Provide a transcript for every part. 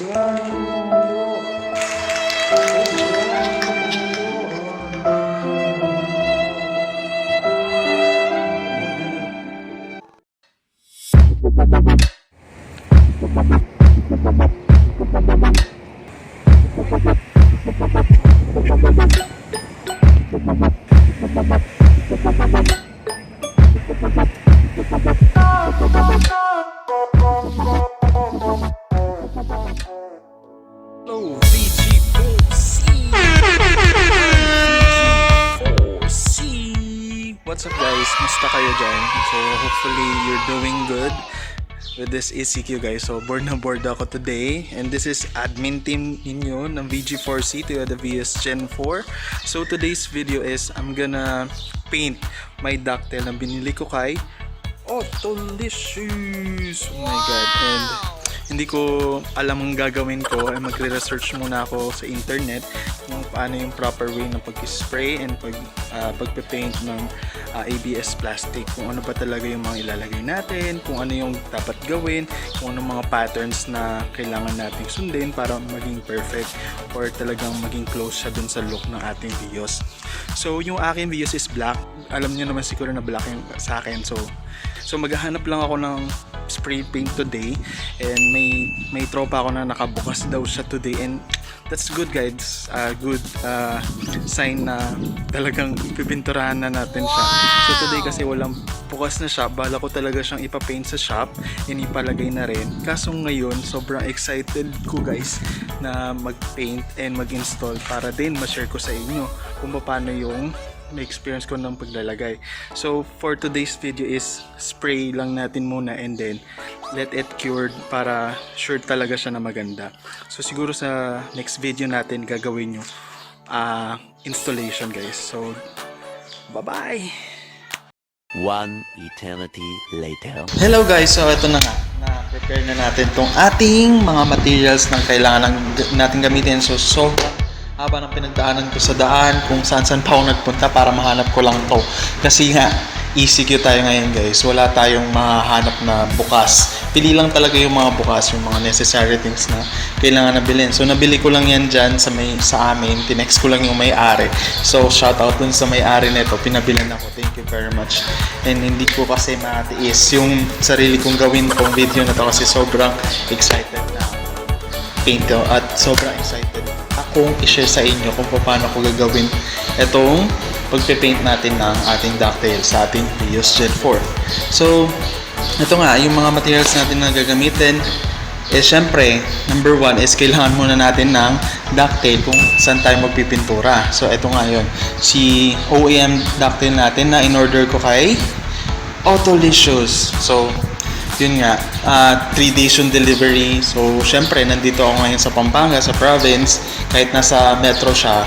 Hello, VG4C! VG4C! What's up guys? Musta kayo dyan? So hopefully you're doing good with this ECQ guys. So bored na bored ako today. And this is admin team ninyo ng VG4C to the Vios Gen 4. So today's video is I'm gonna paint my ducktail na binili ko kay delicious! Oh my god. And hindi ko alam ang gagawin ko, ay magre-research muna ako sa internet kung paano yung proper way ng pag-spray and pagpe-paint ng ABS plastic, kung ano ba talaga yung mga ilalagay natin, kung ano yung dapat gawin, kung ano mga patterns na kailangan nating sundin para maging perfect or talagang maging close siya dun sa look ng ating Vios. So yung aking Vios is black, alam niyo naman siguro na black yung sa akin. So maghahanap lang ako ng spray paint today, and may tropa ako na nakabukas daw siya today, and that's good guys, good sign na talagang pipinturahan na natin siya. So today kasi walang bukas na shop, bala ko talaga siyang ipapaint sa shop and ipalagay na rin. Kaso ngayon sobrang excited ko guys na mag-paint and mag-install para din ma-share ko sa inyo kung paano yung na-experience ko ng paglalagay. So for today's video is spray lang natin muna and then let it cured para sure talaga siya na maganda. So siguro sa next video natin gagawin yung installation guys. So bye bye! One eternity later. Hello guys, so ito na nga, na-prepare na natin tong ating mga materials na kailangan natin gamitin. So sobrang haba ng pinagdaanan ko sa daan, kung saan pa ako nagpunta para mahanap ko lang to. Kasi nga, ECQ tayo ngayon guys, wala tayong mahanap na bukas. Pili lang talaga yung mga bukas, yung mga necessary things na kailangan na bilhin. So nabili ko lang yan dyan sa amin, tinext ko lang yung may-ari. So shout out dun sa may-ari nito, pinabilan ako, thank you very much. And hindi ko kasi matiis yung sarili kong gawin tong video na to kasi sobrang excited na paint ko at sobrang excited akong i-share sa inyo kung paano ko gagawin itong pagpe-paint natin ng ating ducktail sa ating Vios Gen 4. So ito nga, yung mga materials natin na gagamitin syempre, number one is kailangan muna natin ng ducktail kung saan tayo magpipintura. So ito nga yun, si OEM ducktail natin na in-order ko kay delicious. So yun nga, 3 days yung delivery. So syempre nandito ako ngayon sa Pampanga, sa province. Kahit nasa metro siya,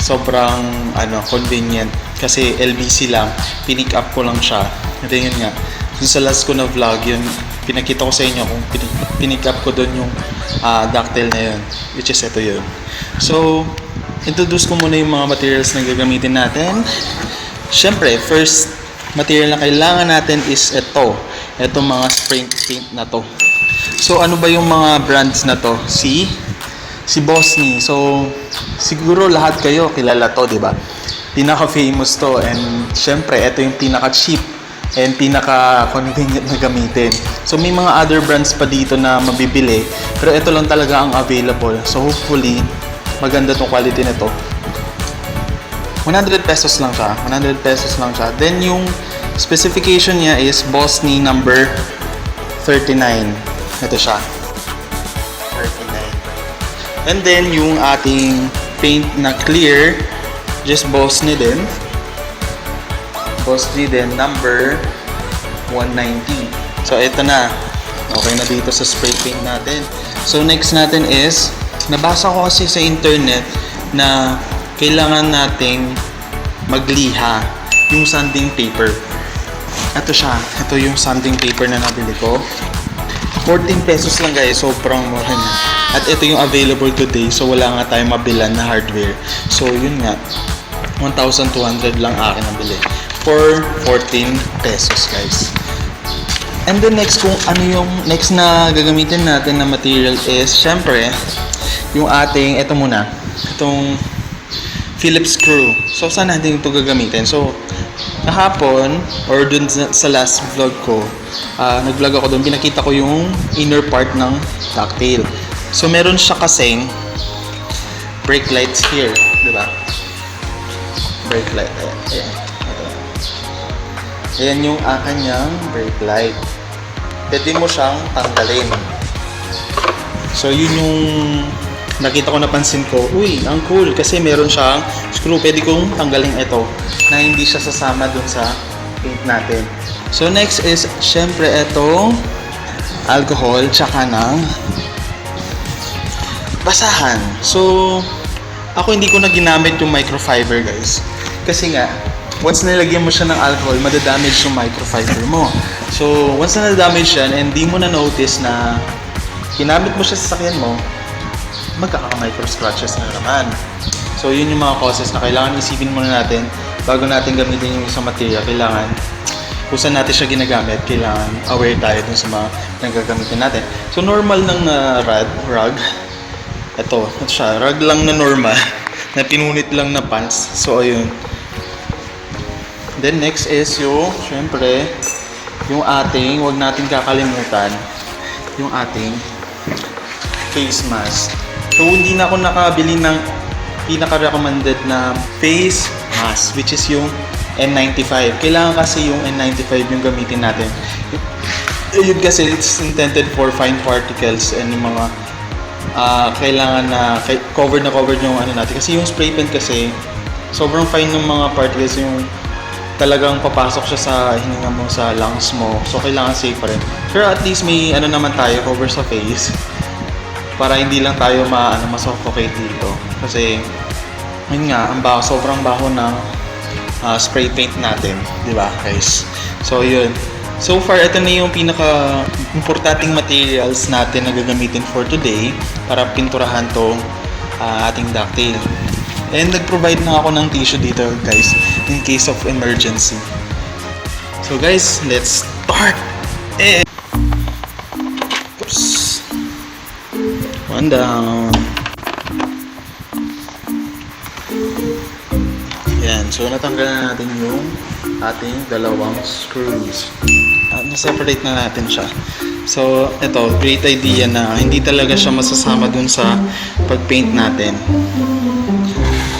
sobrang convenient kasi LBC lang, pinick up ko lang siya. At yun nga, yung sa last ko na vlog, yun pinakita ko sa inyo kung pinick up ko doon yung ducktail na yun, which is ito yun. So introduce ko muna yung mga materials na gagamitin natin. Syempre, first material na kailangan natin is itong mga spray paint na to. So ano ba yung mga brands na to? Si Bosny. So siguro lahat kayo kilala to, di ba? Pinaka-famous to, and syempre ito yung pinaka-cheap and pinaka-convenient na gamitin. So may mga other brands pa dito na mabibili, pero ito lang talaga ang available. So hopefully maganda tong quality nito. 100 pesos lang siya. 100 pesos lang siya. Then yung specification niya is Bosny number 39. Ito siya. 39. And then yung ating paint na clear, just Bosny din. Bosny din number 190. So ito na. Okay na dito sa spray paint natin. So next natin is, nabasa ko kasi sa internet na kailangan nating magliha yung sanding paper. Ito siya. Ito yung sanding paper na nabili ko. 14 pesos lang guys. Sobrang mura niya. At ito yung available today. So wala nga tayong mabilan na hardware. So yun nga. 1,200 lang akin nabili. For 14 pesos guys. And then next, kung ano yung next na gagamitin natin na material is, syempre, yung ating, ito muna, itong Phillips screw. So, saan natin ito gagamitin? So, kahapon, or dun sa last vlog ko, nag-vlog ako dun, pinakita ko yung inner part ng ducktail. So, meron siya kasing brake lights here, di ba? Brake light, ayan. Ayan yung kanyang brake light. Pwede mo siyang tanggalin. So, yun yung nakita ko, napansin ko, uy, ang cool kasi meron siyang screw. Pwede kong tanggalin ito na hindi siya sasama dun sa paint natin. So, next is, syempre, ito alcohol, tsaka ng basahan. So, ako hindi ko na ginamit yung microfiber, guys. Kasi nga, once nilagyan mo siya ng alcohol, madadamage yung microfiber mo. So, once na nadamage yan, and di mo na notice na ginamit mo siya sa sasakyan mo, magkaka-micro scratches na naman. So, yun yung mga causes na kailangan isipin muna natin bago natin gamitin yung isang material. Kailangan, kung saan natin siya ginagamit, kailangan aware tayo dun sa mga nagagamitin natin. So, normal ng rug. Ito siya, rug lang na normal, na pinunit lang na pants. So, ayun. Then, next is yung, syempre, yung ating, wag natin kakalimutan, yung ating face mask. So, hindi na ako nakabili ng pinaka-recommended na face mask, which is yung N95. Kailangan kasi yung N95 yung gamitin natin. Yun kasi, it's intended for fine particles and yung mga kailangan na covered yung ano natin. Kasi yung spray paint kasi, sobrang fine ng mga particles, yung talagang papasok siya sa hininga mo, sa lungs mo. So, kailangan safe pa rin. Pero at least may ano naman tayo, cover sa face. Para hindi lang tayo ma-suffocate dito. Kasi, yun nga, ang baho, sobrang baho ng spray paint natin. Di ba, guys? So, yun. So far, ito na yung pinaka-importanting materials natin na gagamitin for today para pinturahan tong ating ducktail. And nag-provide na ako ng tissue dito, guys, in case of emergency. So guys, let's start! Oops. One down. Yan, so natanggal na natin yung ating dalawang screws. Na-separate na natin siya. So, ito, great idea na hindi talaga siya masasama dun sa pag-paint natin.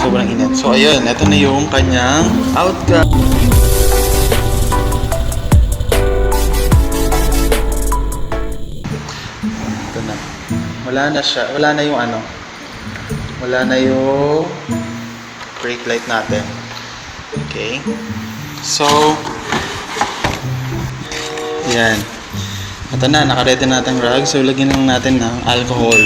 Sobrang init. So, ayun, ito na yung kanyang outcome. Ito na. Wala na siya. Wala na yung ano. Wala na yung brake light natin. Okay. So, yan. Ito na, nakaredy natin rag. So, lagyan lang natin ng alcohol.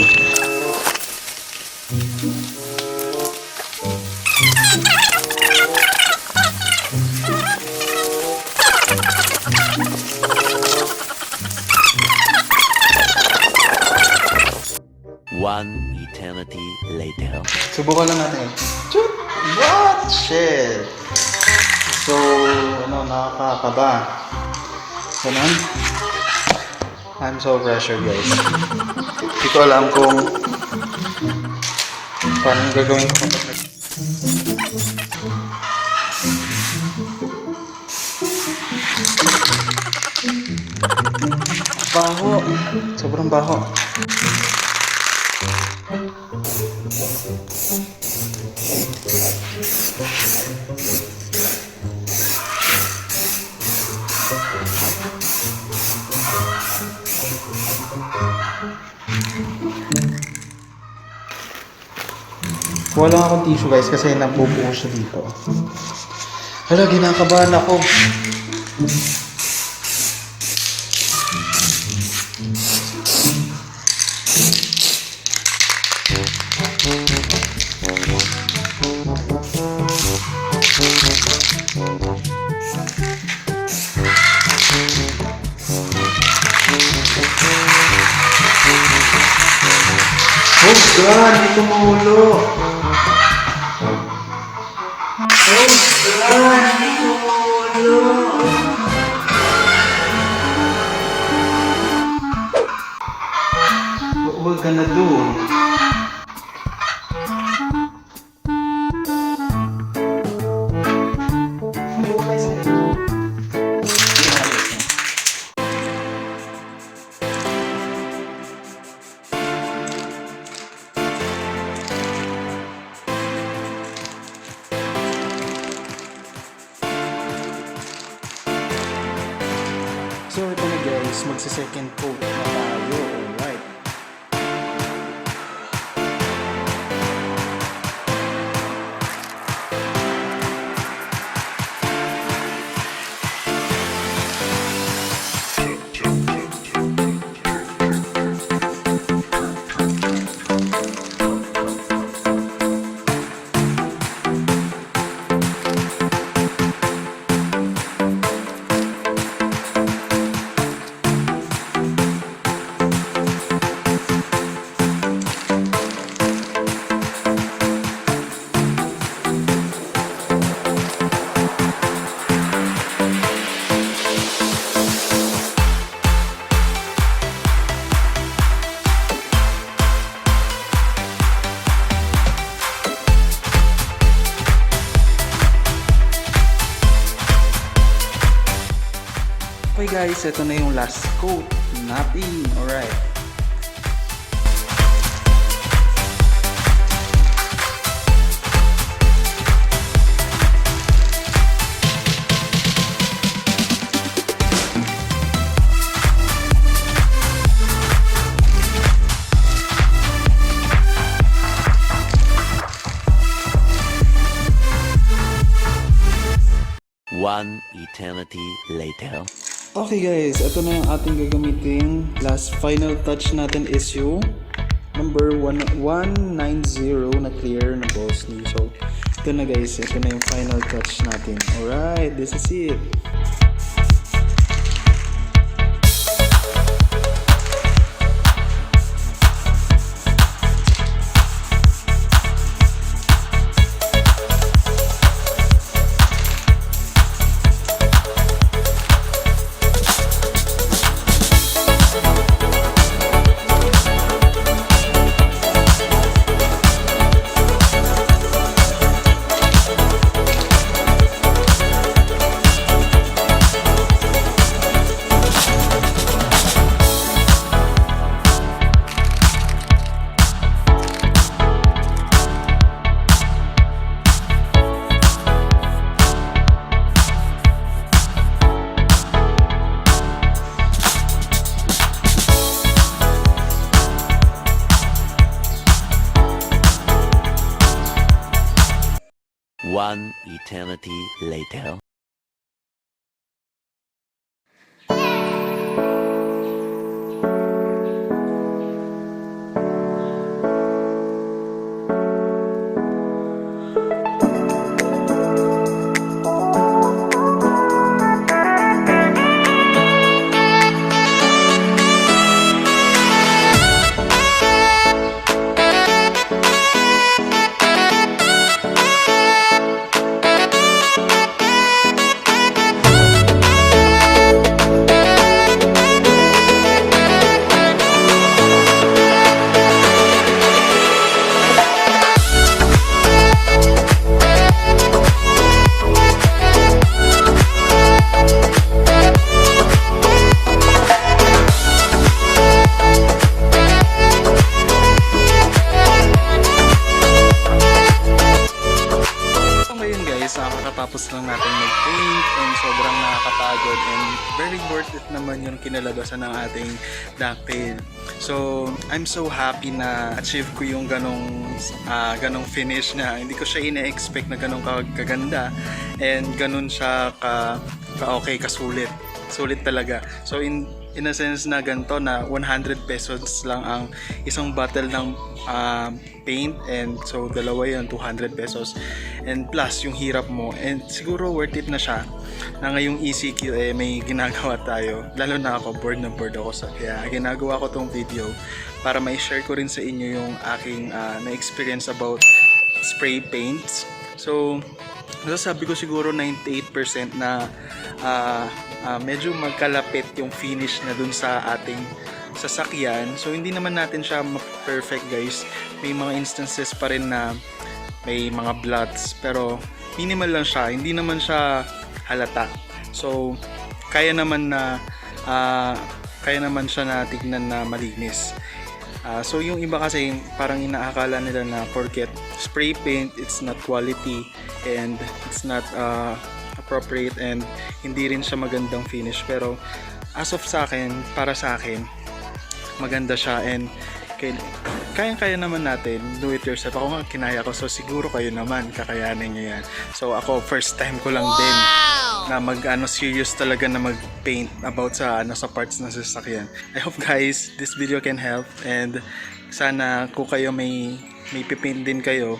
One eternity later. Subukan lang natin. Shoot! What? Shit! So, ano, nakakaba. Ganun. I'm so pressured, guys. Hindi ko alam kung paano gagawin ko. Baho. Sobrang baho. Wala akong tissue, guys, kasi nabubuo siya dito. Hala, ginakabahan ako. Oh God, hindi tumulo. Oh God, hindi tumulo. gonna do? So ito na guys, magsi-second coat na tayo. Alright. Okay guys, ito na yung last coat natin. Alright. One eternity later. Okay guys, ito na yung ating gagamiting last final touch natin is yung number 190 na clear na Bosny. So, ito na guys, ito na yung final touch natin. Alright, this is it. One eternity later. Kakatapos lang natin mag-paint and sobrang nakakapagod and very worth it naman yung kinalabasan ng ating ducktail. So, I'm so happy na achieve ko yung ganong finish na hindi ko siya ina-expect na ganong kaganda and ganon siya ka-okay, kasulit. Sulit talaga. So, in a sense na ganito na 100 pesos lang ang isang bottle ng paint and so dalawa yun 200 pesos and plus yung hirap mo and siguro worth it na siya na ngayong ECQ may ginagawa tayo, lalo na ako bored ako kaya ginagawa ko tong video para ma-share ko rin sa inyo yung aking na-experience about spray paints. So masasabi ko siguro 98% na medyo magkalapit yung finish na dun sa ating sasakyan. So hindi naman natin siya perfect guys. May mga instances pa rin na may mga blots pero minimal lang siya. Hindi naman siya halata. So kaya naman siya na tignan na malinis. So yung iba kasi parang inaakala nila na porket spray paint, it's not quality and it's not appropriate and hindi rin siya magandang finish. Pero as of para sa akin, maganda siya and kaya naman natin do it yourself. Ako nga kinaya ko, so siguro kayo naman kakayanin nyo yan. So ako first time ko lang din na serious talaga na mag-paint about sa parts ng sasakyan. I hope guys this video can help and sana kung kayo may pipaint din kayo,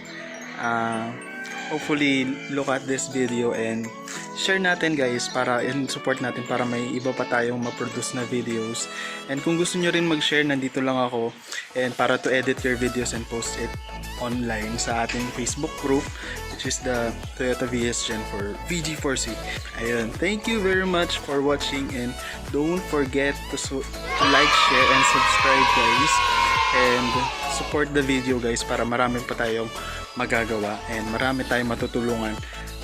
hopefully look at this video and share natin guys para support natin para may iba pa tayong ma-produce na videos. And kung gusto nyo rin mag-share, nandito lang ako and para to edit your videos and post it online sa ating Facebook group, which is the Toyota Vios Gen 4 VG4C. Ayun, thank you very much for watching and don't forget to like, share, and subscribe guys and support the video guys para marami pa tayong magagawa and marami tayong matutulungan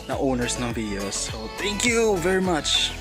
na owners ng Vios. So thank you very much!